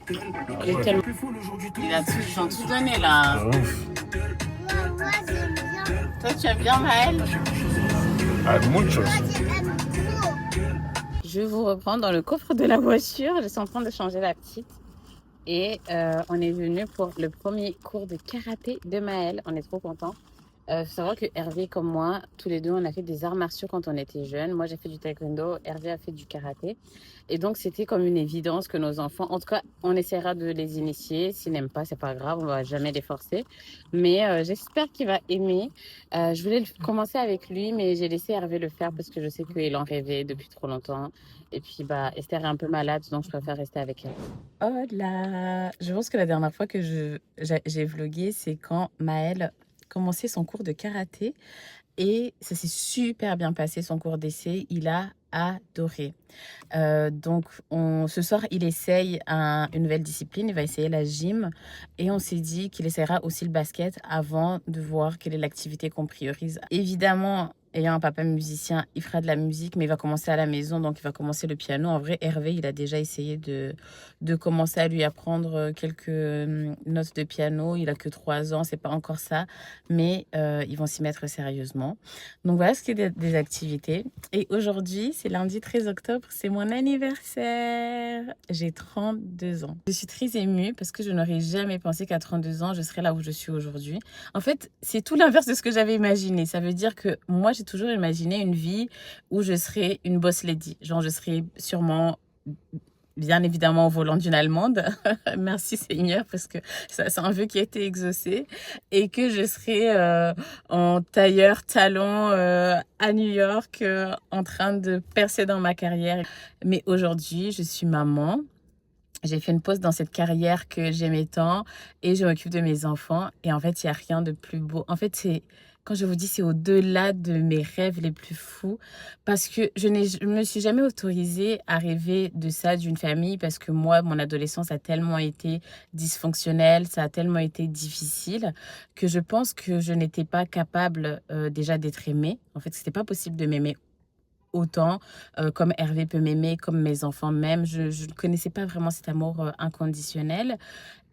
Il a ils ont tout donné là. Moi, j'aime bien. Toi, tu aimes bien Maëlle? Beaucoup de choses. J'aime trop. Je vous reprends dans le coffre de la voiture. Je suis en train de changer la petite. Et on est venu pour le premier cours de karaté de Maëlle. On est trop contents. Faut savoir que Hervé, comme moi, tous les deux, on a fait des arts martiaux quand on était jeunes. Moi, j'ai fait du taekwondo, Hervé a fait du karaté. Et donc, c'était comme une évidence que nos enfants, en tout cas, on essaiera de les initier. S'ils n'aiment pas, c'est pas grave, on va jamais les forcer. Mais j'espère qu'il va aimer. Je voulais commencer avec lui, mais j'ai laissé Hervé le faire parce que je sais qu'il en rêvait depuis trop longtemps. Et puis, bah, Esther est un peu malade, donc je préfère rester avec elle. Oh là! Je pense que la dernière fois que j'ai vlogué, c'est quand Maëlle commençait son cours de karaté et ça s'est super bien passé, son cours d'essai. Il a adoré. Donc, ce soir, il essaye une nouvelle discipline. Il va essayer la gym. Et on s'est dit qu'il essaiera aussi le basket avant de voir quelle est l'activité qu'on priorise. Évidemment, ayant un papa musicien, il fera de la musique, mais il va commencer à la maison. Donc, il va commencer le piano. En vrai, Hervé, il a déjà essayé de commencer à lui apprendre quelques notes de piano. Il a que 3 ans, c'est pas encore ça. Mais ils vont s'y mettre sérieusement. Donc, voilà ce qui est des activités. Et aujourd'hui, c'est lundi 13 octobre, c'est mon anniversaire. J'ai 32 ans. Je suis très émue parce que je n'aurais jamais pensé qu'à 32 ans, je serais là où je suis aujourd'hui. En fait, c'est tout l'inverse de ce que j'avais imaginé. Ça veut dire que moi, j'ai toujours imaginé une vie où je serais une boss lady. Genre, je serais sûrement bien évidemment au volant d'une Allemande. Merci Seigneur, parce que ça, c'est un vœu qui a été exaucé. Et que je serai en tailleur talon à New York en train de percer dans ma carrière. Mais aujourd'hui, je suis maman. J'ai fait une pause dans cette carrière que j'aimais tant et je m'occupe de mes enfants. Et en fait, il n'y a rien de plus beau. En fait, quand je vous dis, c'est au-delà de mes rêves les plus fous parce que je me suis jamais autorisée à rêver de ça, d'une famille, parce que moi, mon adolescence a tellement été dysfonctionnelle, ça a tellement été difficile que je pense que je n'étais pas capable déjà d'être aimée. En fait, c'était pas possible de m'aimer autant comme Hervé peut m'aimer, comme mes enfants m'aiment. Je ne connaissais pas vraiment cet amour inconditionnel.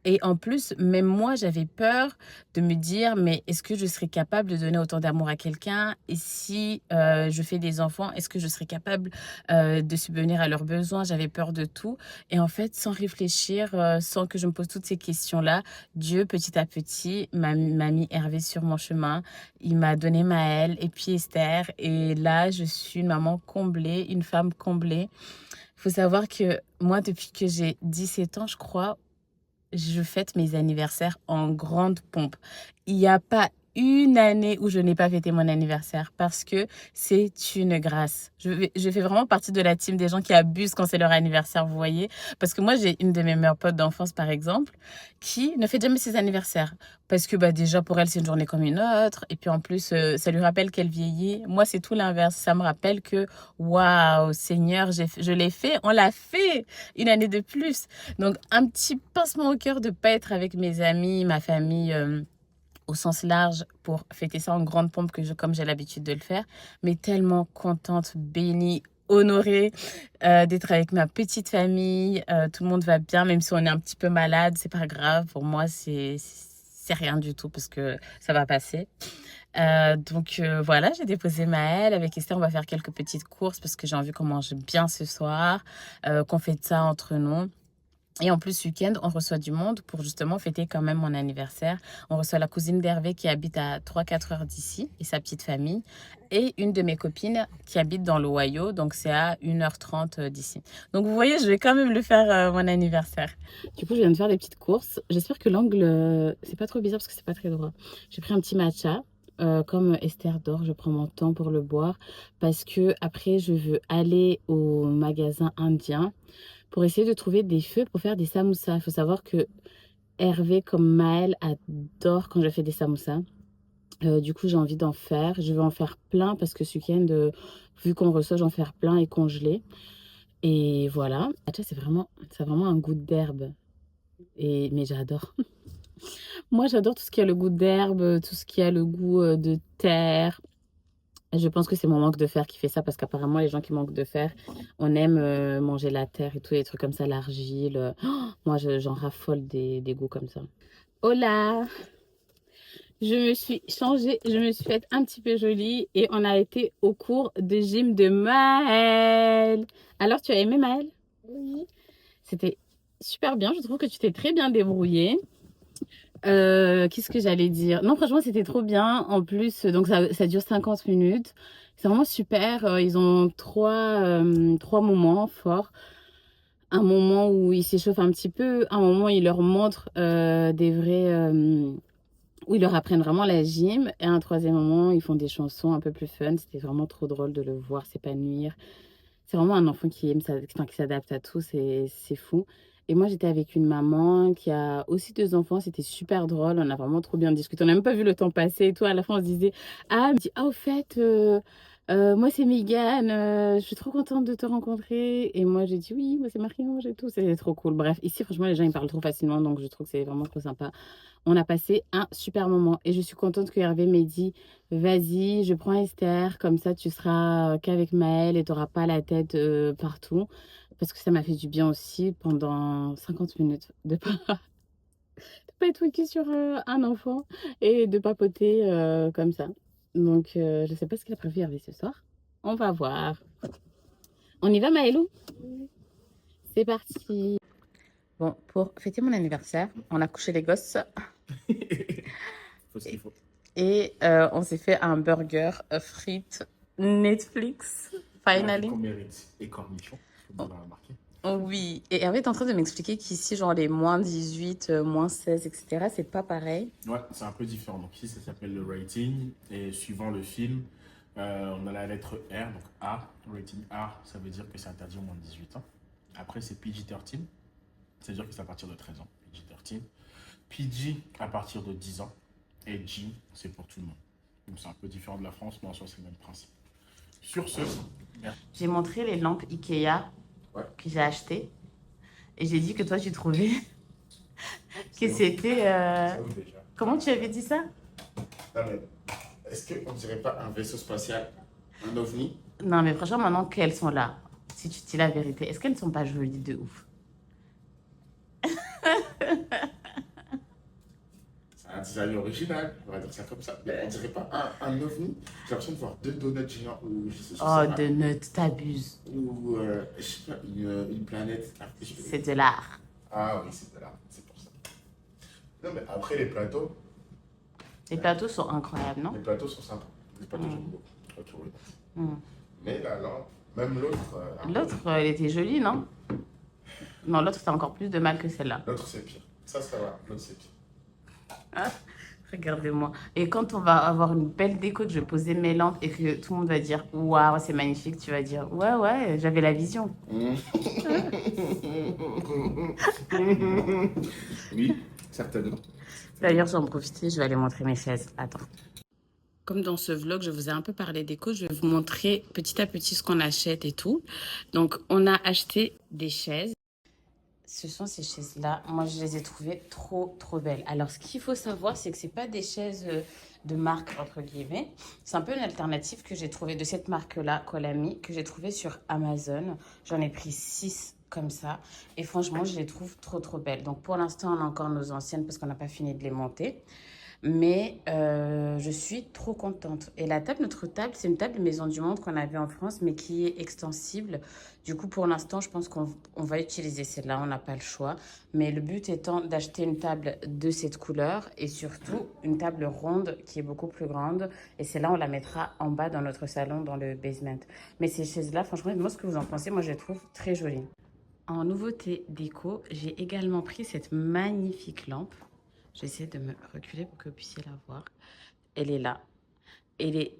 Et en plus, même moi, j'avais peur de me dire, mais est-ce que je serais capable de donner autant d'amour à quelqu'un? Et si je fais des enfants, est-ce que je serais capable de subvenir à leurs besoins? J'avais peur de tout. Et en fait, sans réfléchir, sans que je me pose toutes ces questions-là, Dieu, petit à petit, m'a mis Hervé sur mon chemin. Il m'a donné Maëlle et puis Esther. Et là, je suis une maman comblée, une femme comblée. Il faut savoir que moi, depuis que j'ai 17 ans, je crois, je fête mes anniversaires en grande pompe. Il n'y a pas une année où je n'ai pas fêté mon anniversaire parce que c'est une grâce. Je fais vraiment partie de la team des gens qui abusent quand c'est leur anniversaire, vous voyez. Parce que moi, j'ai une de mes meilleures potes d'enfance, par exemple, qui ne fait jamais ses anniversaires. Parce que bah, déjà, pour elle, c'est une journée comme une autre. Et puis en plus, ça lui rappelle qu'elle vieillit. Moi, c'est tout l'inverse. Ça me rappelle que, waouh, Seigneur, je l'ai fait, on l'a fait une année de plus. Donc, un petit pincement au cœur de ne pas être avec mes amis, ma famille au sens large pour fêter ça en grande pompe comme j'ai l'habitude de le faire. Mais tellement contente, bénie, honorée d'être avec ma petite famille. Tout le monde va bien, même si on est un petit peu malade, c'est pas grave. Pour moi, c'est rien du tout parce que ça va passer. Donc voilà, j'ai déposé Maëlle. Avec Esther, on va faire quelques petites courses parce que j'ai envie qu'on mange bien ce soir, qu'on fête ça entre nous. Et en plus, ce week-end, on reçoit du monde pour justement fêter quand même mon anniversaire. On reçoit la cousine d'Hervé qui habite à 3-4 heures d'ici et sa petite famille. Et une de mes copines qui habite dans l'Ohio, donc c'est à 1h30 d'ici. Donc vous voyez, je vais quand même le faire mon anniversaire. Du coup, je viens de faire des petites courses. J'espère que l'angle, c'est pas trop bizarre parce que c'est pas très droit. J'ai pris un petit matcha. Comme Esther dort, je prends mon temps pour le boire parce que après je veux aller au magasin indien pour essayer de trouver des feux pour faire des samoussas. Il faut savoir que Hervé, comme Maëlle, adore quand je fais des samoussas. Du coup, j'ai envie d'en faire. Je vais en faire plein parce que ce week-end, vu qu'on reçoit, j'en faire plein et congelé. Et voilà. Ça a vraiment un goût d'herbe. Mais j'adore. Moi, j'adore tout ce qui a le goût d'herbe, tout ce qui a le goût de terre. Je pense que c'est mon manque de fer qui fait ça parce qu'apparemment, les gens qui manquent de fer, on aime manger la terre et tout, les trucs comme ça, l'argile. Moi, j'en raffole des goûts comme ça. Hola! Je me suis changée, je me suis faite un petit peu jolie et on a été au cours de gym de Maëlle. Alors, tu as aimé Maëlle? Oui. C'était super bien, je trouve que tu t'es très bien débrouillée. Qu'est-ce que j'allais dire? Non, franchement, c'était trop bien. En plus, donc ça dure 50 minutes. C'est vraiment super. Ils ont trois moments forts. Un moment où ils s'échauffent un petit peu, un moment où ils leur montrent où ils leur apprennent vraiment la gym, et un troisième moment, ils font des chansons un peu plus fun. C'était vraiment trop drôle de le voir s'épanouir. C'est vraiment un enfant qui aime ça, enfin, qui s'adapte à tout, c'est fou. Et moi, j'étais avec une maman qui a aussi deux enfants, c'était super drôle, on a vraiment trop bien discuté. On n'a même pas vu le temps passer et tout. À la fin, on se disait, ah, elle me dit, ah, au fait, moi, c'est Megan, je suis trop contente de te rencontrer. Et moi, j'ai dit, oui, moi, c'est Marie-Ange et tout, c'est trop cool. Bref, ici, franchement, les gens, ils parlent trop facilement, donc je trouve que c'est vraiment trop sympa. On a passé un super moment et je suis contente que Hervé m'ait dit, vas-y, je prends Esther, comme ça tu seras qu'avec Maëlle et tu n'auras pas la tête partout. Parce que ça m'a fait du bien aussi pendant 50 minutes de pas, de pas être focus sur un enfant et de papoter comme ça. Donc, je sais pas ce qu'il a prévu Hervé ce soir. On va voir. On y va, Maëlou? C'est parti. Bon, pour fêter mon anniversaire, on a couché les gosses. Faut ce qu'il faut. Et on s'est fait un burger, frites, Netflix, finally. Qu'on mérite. Et cornichons, comme vous l'avez remarqué. Oui, et Hervé est en train de m'expliquer qu'ici, genre les moins 18, moins 16, etc., c'est pas pareil. Ouais, c'est un peu différent. Donc ici, ça s'appelle le rating. Et suivant le film, on a la lettre R, donc A. Rating R, ça veut dire que c'est interdit au moins de 18 ans. Après, c'est PG-13. C'est-à-dire que c'est à partir de 13 ans. PG-13. PG à partir de 10 ans. Et G, c'est pour tout le monde. Donc c'est un peu différent de la France, mais en soi, c'est le même principe. Sur ce, merci. J'ai montré les lampes Ikea Ouais. que j'ai achetées. Et j'ai dit que toi, tu trouvais que C'est où c'était... C'est où déjà? Comment tu avais dit ça? Non, mais est-ce qu'on dirait pas un vaisseau spatial, un ovni? Non, mais franchement, maintenant qu'elles sont là, si tu dis la vérité, est-ce qu'elles ne sont pas jolies de ouf? C'est un design original, on va dire ça comme ça. Mais on dirait pas un ovni. J'ai l'impression de voir deux donuts géants ou je sais Oh, pas. de nuts, t'abuses. Ou je sais pas, une planète artificielle. C'est de l'art. Ah oui, c'est de là, c'est pour ça. Non, mais après les plateaux Les plateaux sont incroyables, non? sont sympas. Les plateaux, j'aime beaucoup. Ok, oui. Mm. Mais la lampe, même l'autre. L'autre, elle était jolie, non? Non, l'autre, c'était encore plus de mal que celle-là. L'autre, c'est pire. Ça va. L'autre, c'est pire. Ah, regardez-moi. Et quand on va avoir une belle déco, que je vais poser mes lampes et que tout le monde va dire waouh, c'est magnifique, tu vas dire ouais, j'avais la vision. Oui, certainement. D'ailleurs, j'en profite, je vais aller montrer mes chaises. Attends. Comme dans ce vlog, je vous ai un peu parlé déco, je vais vous montrer petit à petit ce qu'on achète et tout. Donc, on a acheté des chaises. Ce sont ces chaises-là. Moi, je les ai trouvées trop, trop belles. Alors, ce qu'il faut savoir, c'est que ce n'est pas des chaises de marque, entre guillemets. C'est un peu une alternative que j'ai trouvée de cette marque-là, Colami, que j'ai trouvée sur Amazon. J'en ai pris 6 comme ça. Et franchement, je les trouve trop, trop belles. Donc, pour l'instant, on a encore nos anciennes parce qu'on n'a pas fini de les monter. Mais je suis trop contente. Et la table, notre table, c'est une table Maison du Monde qu'on avait en France, mais qui est extensible. Du coup, pour l'instant, je pense qu'on va utiliser celle-là. On n'a pas le choix. Mais le but étant d'acheter une table de cette couleur et surtout une table ronde qui est beaucoup plus grande. Et celle-là, on la mettra en bas dans notre salon, dans le basement. Mais ces chaises-là, franchement, dites-moi ce que vous en pensez. Moi, je les trouve très jolies. En nouveauté déco, j'ai également pris cette magnifique lampe. J'essaie de me reculer pour que vous puissiez la voir. Elle est là. Elle est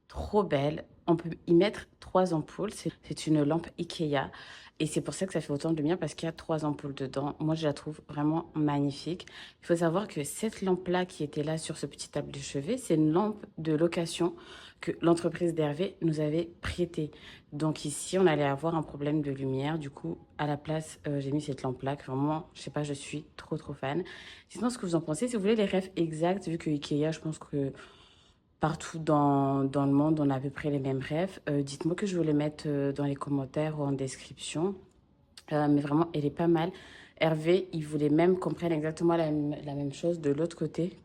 trop belle. On peut y mettre 3 ampoules. C'est une lampe Ikea. Et c'est pour ça que ça fait autant de lumière parce qu'il y a 3 ampoules dedans. Moi, je la trouve vraiment magnifique. Il faut savoir que cette lampe-là qui était là sur ce petit table de chevet, c'est une lampe de location que l'entreprise d'Hervé nous avait prêtée. Donc ici, on allait avoir un problème de lumière. Du coup, à la place, j'ai mis cette lampe-là. Vraiment, je sais pas, je suis trop, trop fan. Dites-moi ce que vous en pensez. Si vous voulez les refs exacts, vu que Ikea, je pense que partout dans le monde, on a à peu près les mêmes refs. Dites-moi que je vous les mette dans les commentaires ou en description. Mais vraiment, elle est pas mal. Hervé, il voulait même qu'on prenne exactement la même chose de l'autre côté,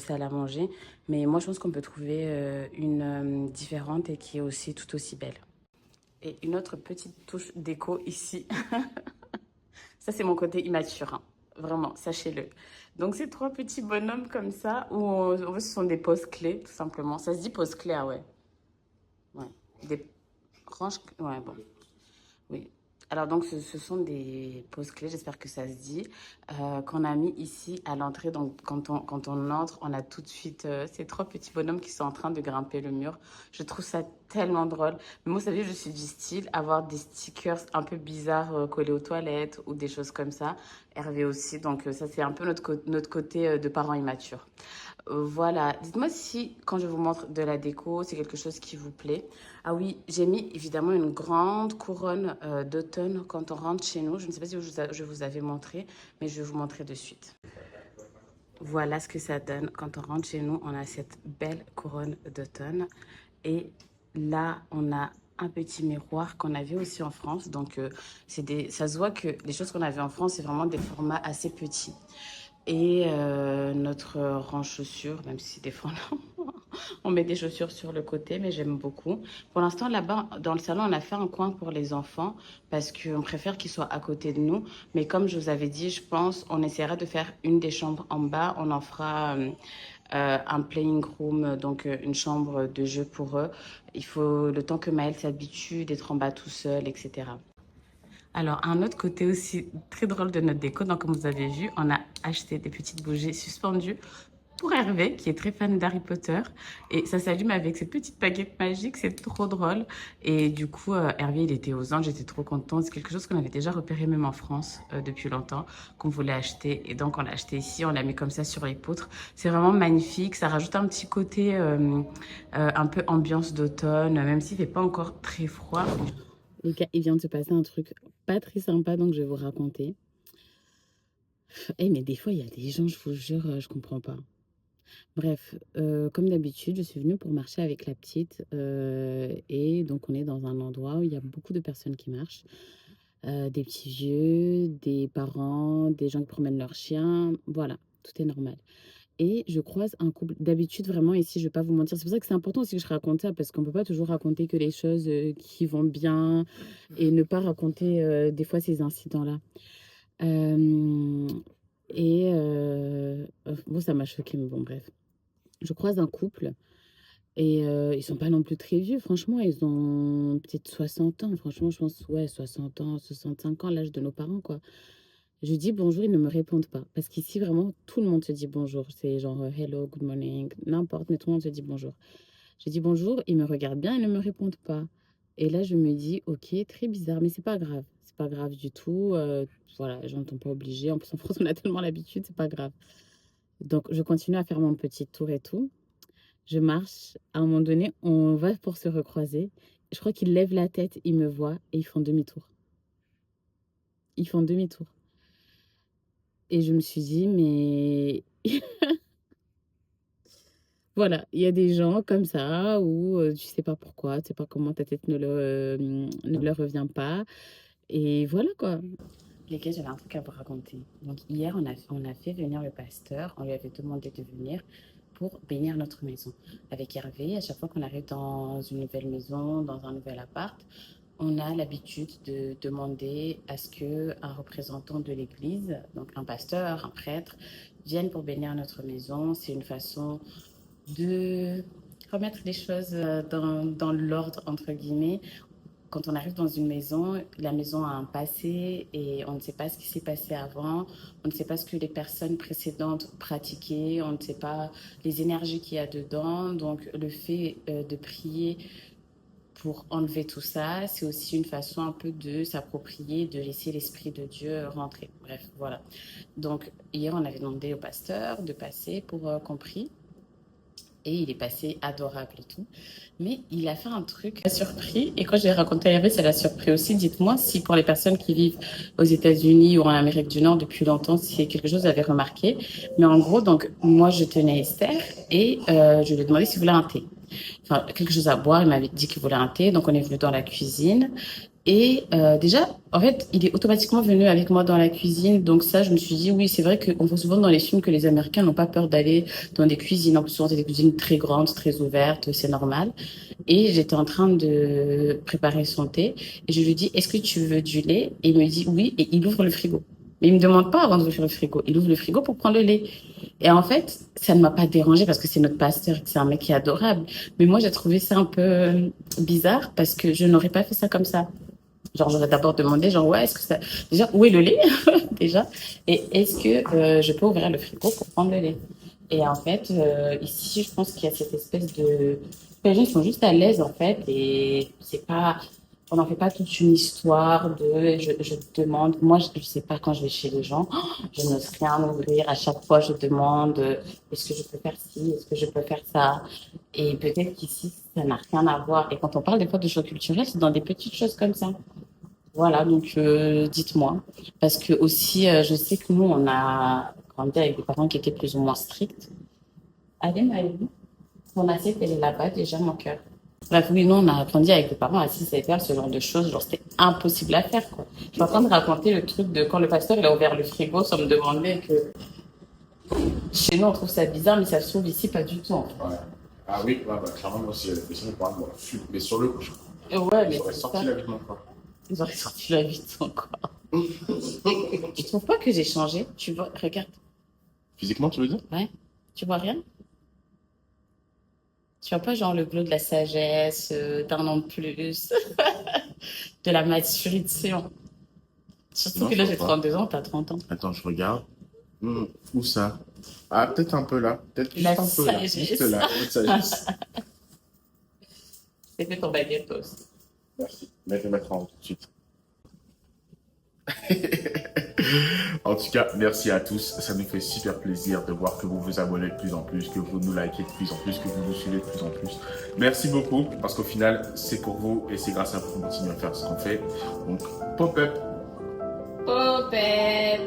salle à manger. Mais moi, je pense qu'on peut trouver une différente et qui est aussi tout aussi belle. Et une autre petite touche déco ici. Ça, c'est mon côté immature, hein. Vraiment, sachez-le. Donc, c'est trois petits bonhommes comme ça, où en fait, ce sont des poses clés, tout simplement. Ça se dit pose clé, ah ouais. Ouais. Des ranges. Ouais, bon. Oui. Alors donc ce sont des poses clés, j'espère que ça se dit, qu'on a mis ici à l'entrée. Donc quand on entre, on a tout de suite ces trois petits bonhommes qui sont en train de grimper le mur. Je trouve ça tellement drôle. Mais moi, vous savez, je suis du style avoir des stickers un peu bizarres collés aux toilettes ou des choses comme ça. Hervé aussi, donc ça c'est un peu notre côté de parents immatures. Voilà, dites-moi si quand je vous montre de la déco, c'est quelque chose qui vous plaît. Ah oui, j'ai mis évidemment une grande couronne d'automne quand on rentre chez nous. Je ne sais pas si je vous avais montré, mais je vais vous montrer de suite. Voilà ce que ça donne quand on rentre chez nous. On a cette belle couronne d'automne. Et là, on a un petit miroir qu'on avait aussi en France. Donc, ça se voit que les choses qu'on avait en France, c'est vraiment des formats assez petits. Et notre rang chaussures, même si des fois on met des chaussures sur le côté, mais j'aime beaucoup. Pour l'instant, là-bas, dans le salon, on a fait un coin pour les enfants parce qu'on préfère qu'ils soient à côté de nous. Mais comme je vous avais dit, je pense, on essaiera de faire une des chambres en bas. On en fera un playing room, donc une chambre de jeu pour eux. Il faut le temps que Maël s'habitue d'être en bas tout seul, etc. Alors, un autre côté aussi très drôle de notre déco, donc comme vous avez vu, on a acheté des petites bougies suspendues pour Hervé, qui est très fan d'Harry Potter. Et ça s'allume avec ces petites baguettes magiques, c'est trop drôle. Et du coup, Hervé, il était aux anges, j'étais trop contente. C'est quelque chose qu'on avait déjà repéré même en France depuis longtemps, qu'on voulait acheter. Et donc, on l'a acheté ici, on l'a mis comme ça sur les poutres. C'est vraiment magnifique, ça rajoute un petit côté un peu ambiance d'automne, même s'il fait pas encore très froid. Les gars, il vient de se passer un truc pas très sympa, donc je vais vous raconter. Mais des fois, il y a des gens, je vous jure, je comprends pas. Bref, comme d'habitude, je suis venue pour marcher avec la petite, et donc on est dans un endroit où il y a beaucoup de personnes qui marchent, des petits vieux, des parents, des gens qui promènent leurs chiens, voilà, tout est normal. Et je croise un couple. D'habitude, vraiment, ici, je vais pas vous mentir. C'est pour ça que c'est important aussi que je raconte ça, parce qu'on peut pas toujours raconter que les choses qui vont bien et ne pas raconter des fois ces incidents-là. Euh, bon, ça m'a choqué, mais bon, bref. Je croise un couple et ils sont pas non plus très vieux, franchement. Ils ont peut-être 60 ans, franchement, je pense, ouais, 60 ans, 65 ans, l'âge de nos parents, quoi. Je dis bonjour, ils ne me répondent pas. Parce qu'ici, vraiment, tout le monde se dit bonjour. C'est genre hello, good morning, n'importe, mais tout le monde se dit bonjour. Je dis bonjour, ils me regardent bien, ils ne me répondent pas. Et là, je me dis, ok, très bizarre, mais c'est pas grave. C'est pas grave du tout. Voilà, les gens ne sont pas obligés. En plus, en France, on a tellement l'habitude, c'est pas grave. Donc, je continue à faire mon petit tour et tout. Je marche. À un moment donné, on va pour se recroiser. Je crois qu'ils lèvent la tête, ils me voient et ils font demi-tour. Ils font demi-tour. Et je me suis dit, mais voilà, il y a des gens comme ça où tu sais pas pourquoi, tu sais pas comment ta tête ne leur revient pas. Et voilà quoi. Les gars, j'avais un truc à vous raconter. Donc hier, on a fait venir le pasteur. On lui avait demandé de venir pour bénir notre maison. Avec Hervé, à chaque fois qu'on arrive dans une nouvelle maison, dans un nouvel appart, on a l'habitude de demander à ce qu'un représentant de l'Église, donc un pasteur, un prêtre, vienne pour bénir notre maison. C'est une façon de remettre les choses dans l'ordre, entre guillemets. Quand on arrive dans une maison, la maison a un passé et on ne sait pas ce qui s'est passé avant, on ne sait pas ce que les personnes précédentes pratiquaient, on ne sait pas les énergies qu'il y a dedans. Donc le fait de prier pour enlever tout ça, c'est aussi une façon un peu de s'approprier, de laisser l'Esprit de Dieu rentrer. Bref, voilà. Donc hier, on avait demandé au pasteur de passer pour qu'on prie. Et il est passé adorable et tout. Mais il a fait un truc surpris. Et quand j'ai raconté à Hervé, ça l'a surpris aussi. Dites-moi si pour les personnes qui vivent aux États-Unis ou en Amérique du Nord depuis longtemps, si c'est quelque chose que vous avez remarqué. Mais en gros, donc, moi, je tenais Esther et je lui ai demandé s'il voulait un thé. Enfin, quelque chose à boire. Il m'avait dit qu'il voulait un thé. Donc, on est venu dans la cuisine. Et déjà, en fait, il est automatiquement venu avec moi dans la cuisine. Donc ça, je me suis dit, oui, c'est vrai qu'on voit souvent dans les films que les Américains n'ont pas peur d'aller dans des cuisines. En plus, souvent, c'est des cuisines très grandes, très ouvertes, c'est normal. Et j'étais en train de préparer son thé. Et je lui dis, est-ce que tu veux du lait? Et il me dit oui. Et il ouvre le frigo. Mais il me demande pas avant d'ouvrir le frigo. Il ouvre le frigo pour prendre le lait. Et en fait, ça ne m'a pas dérangé parce que c'est notre pasteur, c'est un mec qui est adorable. Mais moi, j'ai trouvé ça un peu bizarre parce que je n'aurais pas fait ça comme ça. Genre, j'aurais d'abord demandé, genre, ouais, est-ce que ça... Déjà, où est le lait, déjà? Et est-ce que je peux ouvrir le frigo pour prendre le lait? Et en fait, ici, je pense qu'il y a cette espèce de... Les gens, ils sont juste à l'aise, en fait, et c'est pas... On n'en fait pas toute une histoire de... Je demande... Moi, je sais pas, quand je vais chez les gens, je n'ose rien ouvrir. À chaque fois, je demande, est-ce que je peux faire ci? Est-ce que je peux faire ça? Et peut-être qu'ici, ça n'a rien à voir. Et quand on parle des fois de choc culturel, c'est dans des petites choses comme ça. Voilà, donc dites-moi. Parce que aussi, je sais que nous, on a grandi avec des parents qui étaient plus ou moins stricts. Allez, Maëlie, ton assiette, elle est là-bas déjà, mon cœur. Bref, oui, nous, on a grandi avec des parents à 6 heures, ce genre de choses. Genre, c'était impossible à faire, quoi. Je suis en train de raconter le truc de quand le pasteur, il a ouvert le frigo sans me demander que chez nous, on trouve ça bizarre, mais ça se trouve ici, pas du tout, en fait. Ouais. Ah oui, ouais, bah, clairement, moi aussi, mais sinon, par exemple, mais sur le coup, Ouais, mais j'aurais c'est sorti ça. la vie de mon corps. Ils auraient sorti la vie de son corps. Tu trouves pas que j'ai changé? Tu vois, regarde. Physiquement, tu veux dire? Ouais. Tu vois rien? Tu vois pas genre le glow de la sagesse, d'un an de plus, de la maturité. Surtout Non, que je là, vois j'ai pas. 32 ans, t'as 30 ans. Attends, je regarde. Où ça? Ah, peut-être un peu là. Peut-être juste La un peu là. sagesse. Juste là, la sagesse. C'est fait ton baguette aussi. Merci. Mais je vais mettre en haut tout de suite. En tout cas, merci à tous. Ça nous fait super plaisir de voir que vous vous abonnez de plus en plus, que vous nous likez de plus en plus, que vous nous suivez de plus en plus. Merci beaucoup parce qu'au final, c'est pour vous et c'est grâce à vous qu'on continue à faire ce qu'on fait. Donc, pop up. Popette.